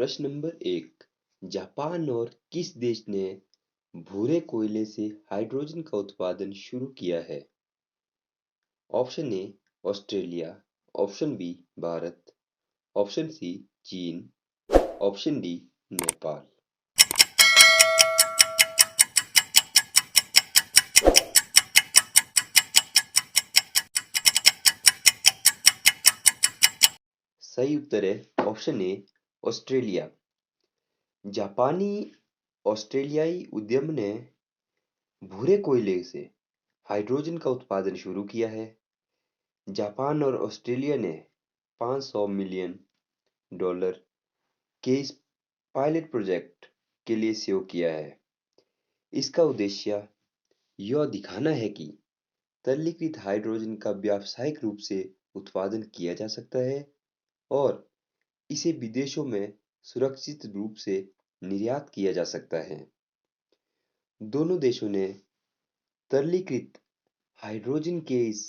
प्रश्न number 1। Japan और किस देश ने भूरे कोयले से हाइड्रोजन का उत्पादन शुरू किया है? Option A Australia, option B Bharat, option C चीन, ऑप्शन डी नेपाल। सही उत्तर है ऑप्शन ए ऑस्ट्रेलिया। जापानी ऑस्ट्रेलियाई उद्यम ने भूरे कोयले से हाइड्रोजन का उत्पादन शुरू किया है। जापान और ऑस्ट्रेलिया ने 500 मिलियन डॉलर के इस पायलट प्रोजेक्ट के लिए सहयोग किया है। इसका उद्देश्य यह दिखाना है कि तरलीकृत हाइड्रोजन का व्यावसायिक रूप से उत्पादन किया जा सकता है और इसे विदेशों में सुरक्षित रूप से निर्यात किया जा सकता है। दोनों देशों ने तरलीकृत हाइड्रोजन के इस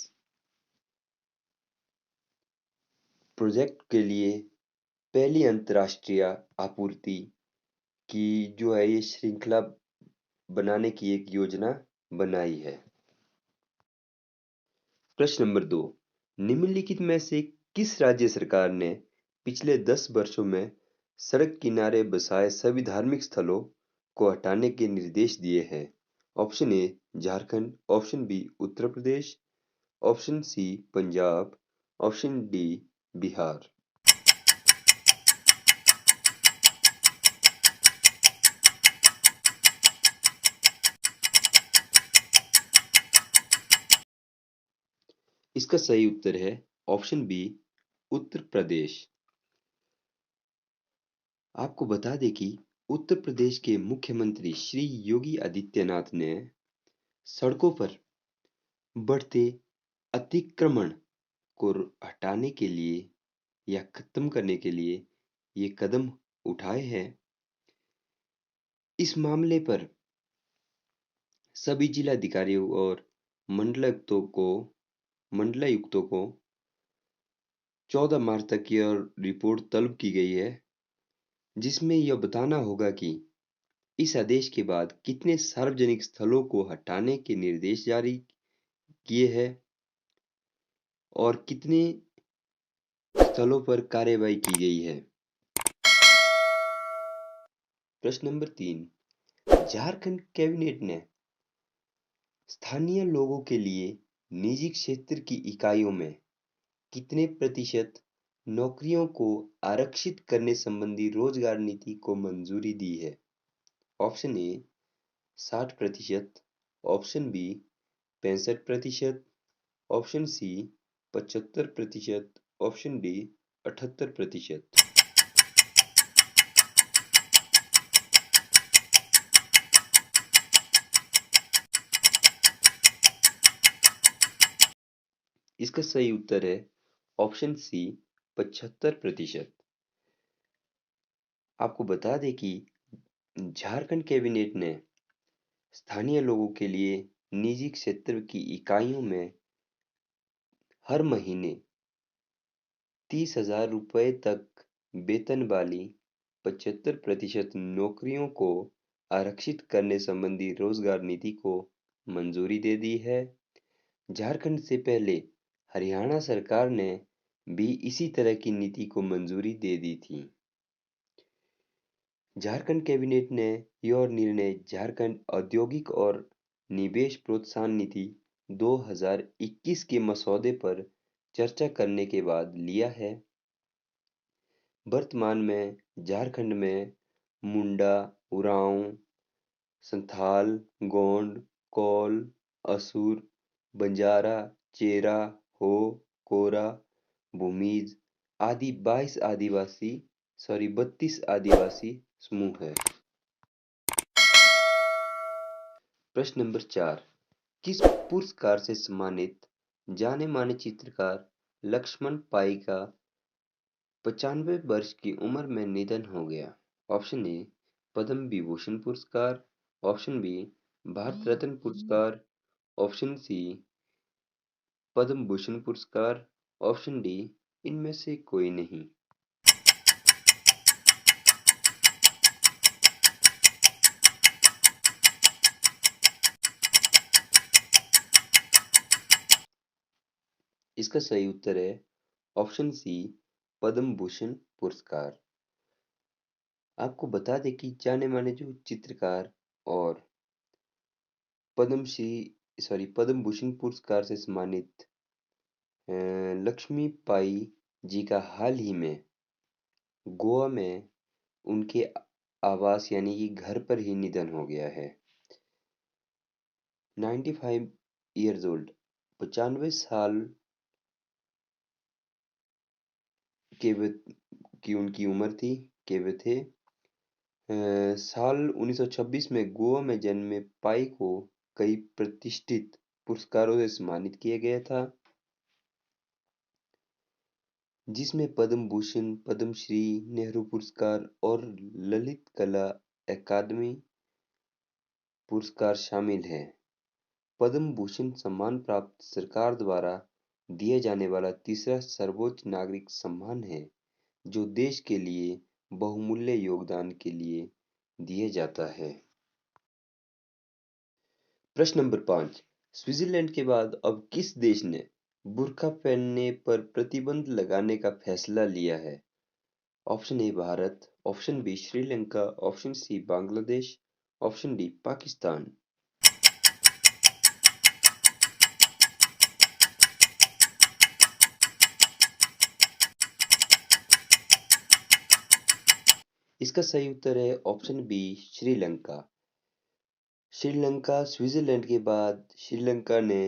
प्रोजेक्ट के लिए पहली अंतर्राष्ट्रीय आपूर्ति की जो है ये श्रृंखला बनाने की एक योजना बनाई है। प्रश्न नंबर 2। निम्नलिखित में से किस राज्य सरकार ने पिछले 10 वर्षों में सड़क किनारे बसाए सभी धार्मिक स्थलों को हटाने के निर्देश दिए हैं? Option A Jharkhand, option B Uttar Pradesh, option C Punjab, option D Bihar. इसका सही उत्तर है ऑप्शन बी उत्तर प्रदेश। आपको बता दें कि उत्तर प्रदेश के मुख्यमंत्री श्री योगी आदित्यनाथ ने सड़कों पर बढ़ते अतिक्रमण को हटाने के लिए या खत्म करने के लिए ये कदम उठाए हैं। इस मामले पर सभी जिलाधिकारियों और मंडलायुक्तों को 14 मार्च तक यह रिपोर्ट तलब की गई है, जिसमें यह बताना होगा कि इस आदेश के बाद कितने सार्वजनिक स्थलों को हटाने के निर्देश जारी किए हैं और कितने स्थलों पर कार्रवाई की गई है। प्रश्न नंबर 3। झारखंड कैबिनेट ने स्थानीय लोगों के लिए निजी क्षेत्र की इकाइयों में कितने प्रतिशत नौकरियों को आरक्षित करने संबंधी रोजगार नीति को मंजूरी दी है? Option A 60%, option B 65%, option C 75%, option D 78%। इसका सही उत्तर है ऑप्शन सी 75%। आपको बता दें कि झारखंड कैबिनेट ने स्थानीय लोगों के लिए निजी क्षेत्र की इकाइयों में हर महीने 30,000 रुपये तक वेतन वाली 75% नौकरियों को आरक्षित करने संबंधी रोजगार नीति को मंजूरी दे दी है। झारखंड से पहले हरियाणा सरकार ने भी इसी तरह की नीति को मंजूरी दे दी थी। झारखंड कैबिनेट ने यह निर्णय झारखंड औद्योगिक और निवेश प्रोत्साहन नीति 2021 के मसौदे पर चर्चा करने के बाद लिया है। वर्तमान में झारखंड में मुंडा, उरांव, संथाल, गोंड, कौल, असुर, बंजारा, चेरा, हो, कोरा, भूमिज आदि 32 आदिवासी समूह है। प्रश्न नंबर 4। किस पुरस्कार से सम्मानित जाने माने चित्रकार लक्ष्मण पाई का 95 वर्ष की उम्र में निधन हो गया? ऑप्शन ए पद्म विभूषण पुरस्कार, ऑप्शन बी भारत रत्न पुरस्कार, ऑप्शन सी पद्म भूषण पुरस्कार, ऑप्शन डी इनमें से कोई नहीं। इसका सही उत्तर है ऑप्शन सी पद्म भूषण पुरस्कार। आपको बता दें कि जाने माने जो चित्रकार और पद्म भूषण पुरस्कार से सम्मानित लक्ष्मी पाई जी का हाल ही में गोवा में उनके आवास यानी कि घर पर ही निधन हो गया है। 95 ईयर्स ओल्ड, 95 साल के की उनकी उम्र थी के वे थे। साल 1926 में गोवा में जन्मे पाई को कई प्रतिष्ठित पुरस्कारों से सम्मानित किया गया था, जिसमें पद्म भूषण, पद्मश्री, नेहरू पुरस्कार और ललित कला अकादमी पुरस्कार शामिल हैं। पद्म भूषण सम्मान प्राप्त सरकार द्वारा दिए जाने वाला तीसरा सर्वोच्च नागरिक सम्मान है, जो देश के लिए बहुमूल्य योगदान के लिए दिया जाता है। प्रश्न नंबर 5, स्विट्जरलैंड के बाद अब किस देश ने बुर्का पहनने पर प्रतिबंध लगाने का फैसला लिया है? Option A Bharat, option B Sri Lanka, option C Bangladesh, option D Pakistan. इसका सही उत्तर है option B Sri Lanka. Sri Lanka Switzerland के बाद श्रीलंका ने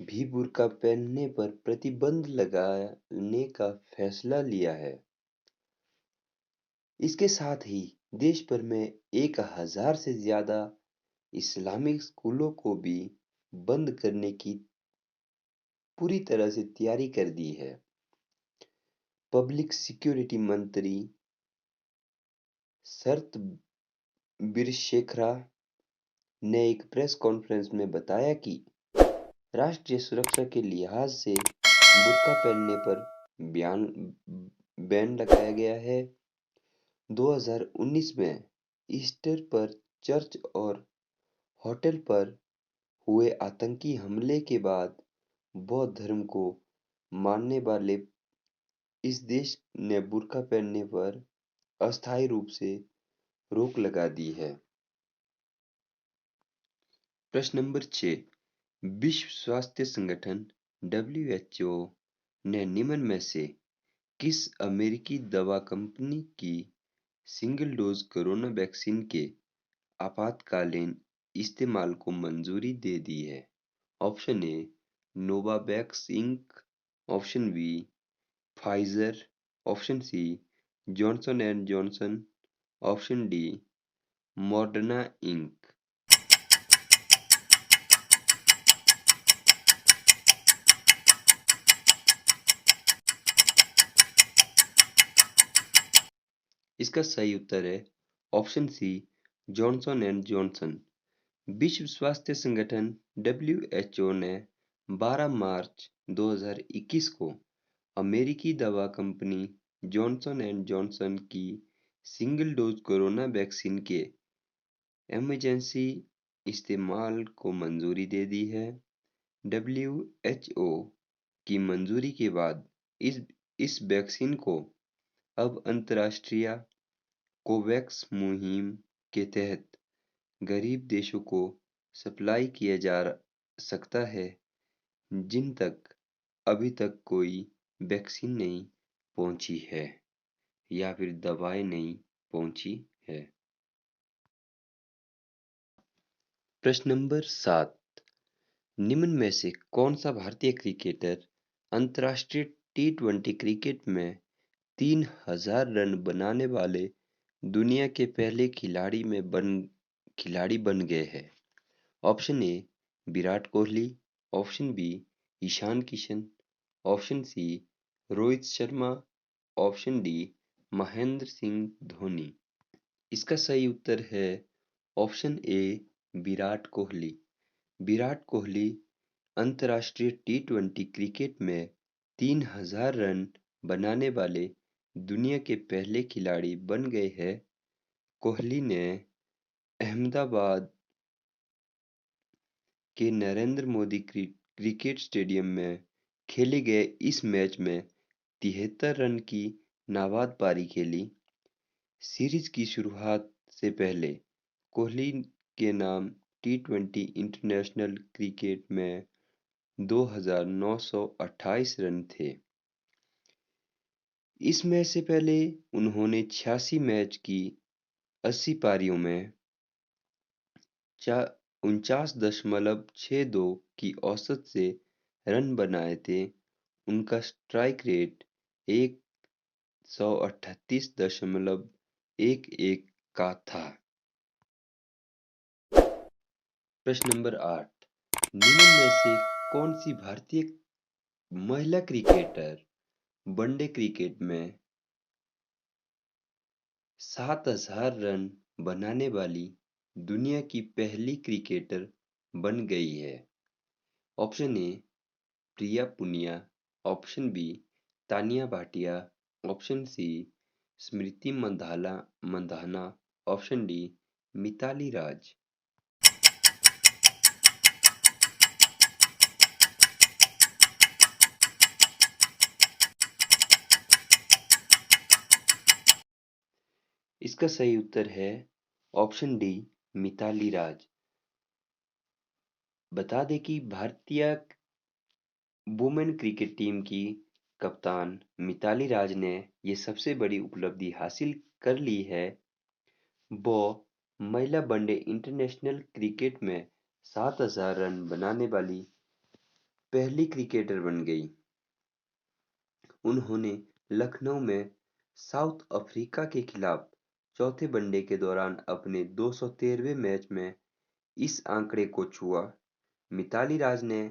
भी बुर्का पहनने पर प्रतिबंध लगाने का फैसला लिया है। इसके साथ ही देश भर में 1000 से ज्यादा इस्लामिक स्कूलों को भी बंद करने की पूरी तरह से तैयारी कर दी है। पब्लिक सिक्योरिटी मंत्री शरत बिरशेखरा ने एक प्रेस कॉन्फ्रेंस में बताया कि राष्ट्रीय सुरक्षा के लिहाज से बुर्का पहनने पर बैन लगाया गया है। 2019 में ईस्टर पर चर्च और होटल पर हुए आतंकी हमले के बाद बौद्ध धर्म को मानने वाले इस देश ने बुर्का पहनने पर अस्थायी रूप से रोक लगा दी है। प्रश्न नंबर 6, विश्व स्वास्थ्य संगठन WHO ने निम्न में से किस अमेरिकी दवा कंपनी की सिंगल डोज कोरोना वैक्सीन के आपातकालीन इस्तेमाल को मंजूरी दे दी है? Option A Novavax Inc, option B Pfizer, option C Johnson and Johnson, option D Moderna Inc. इसका सही उत्तर है option C Johnson and Johnson. विश्व स्वास्थ्य संगठन WHO ने 12 मार्च 2021 को अमेरिकी दवा कंपनी जॉनसन एंड जॉनसन की सिंगल डोज कोरोना वैक्सीन के इमरजेंसी इस्तेमाल को मंजूरी दे दी है। WHO की मंजूरी के बाद इस वैक्सीन को अब अंतर्राष्ट्रीय कोवैक्स मुहिम के तहत गरीब देशों को सप्लाई किया जा सकता है, जिन तक अभी तक कोई वैक्सीन नहीं पहुंची है या फिर दवाएं नहीं पहुंची है। प्रश्न नंबर 7, निम्न में से कौन सा भारतीय क्रिकेटर अंतर्राष्ट्रीय T20 क्रिकेट में 3000 रन बनाने वाले दुनिया के पहले खिलाड़ी बन गए हैं? Option A Virat Kohli, option B Ishan Kishan, option C Rohit Sharma, option D Mahendra Singh Dhoni. इसका सही उत्तर है ऑप्शन ए विराट कोहली। विराट कोहली अंतर्राष्ट्रीय T20 क्रिकेट में 3000 रन बनाने वाले दुनिया के पहले खिलाड़ी बन गए हैं। कोहली ने अहमदाबाद के नरेंद्र मोदी क्रिकेट स्टेडियम में खेले गए इस मैच में 73 रन की नाबाद पारी खेली। सीरीज की शुरुआत से पहले कोहली के नाम टी20 इंटरनेशनल क्रिकेट में 2,928 रन थे। इस मैच से पहले उन्होंने 86 मैच की 80 पारियों में 49.62 की औसत से रन बनाए थे। उनका स्ट्राइक रेट 138.11 का था। प्रश्न नंबर 8, निम्न में से कौन सी भारतीय महिला क्रिकेटर वनडे क्रिकेट में 7,000 रन बनाने वाली दुनिया की पहली क्रिकेटर बन गई है? Option A Priya Punia, option B Taniya Bhatia, option C Smriti Mandhana, option D Mithali Raj. इसका सही उत्तर है ऑप्शन डी मिताली राज। बता दें कि भारतीय वुमेन क्रिकेट टीम की कप्तान मिताली राज ने ये सबसे बड़ी उपलब्धि हासिल कर ली है। वो महिला वनडे इंटरनेशनल क्रिकेट में 7,000 रन बनाने वाली पहली क्रिकेटर बन गई। उन्होंने लखनऊ में साउथ अफ्रीका के खिलाफ चौथे वनडे के दौरान अपने 213वें मैच में इस आंकड़े को छुआ। मिताली राज ने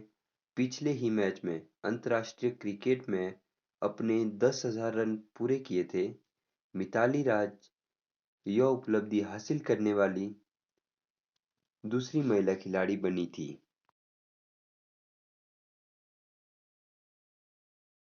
पिछले ही मैच में अंतर्राष्ट्रीय क्रिकेट में अपने 10,000 रन पूरे किए थे। मिताली राज यह उपलब्धि हासिल करने वाली दूसरी महिला खिलाड़ी बनी थी।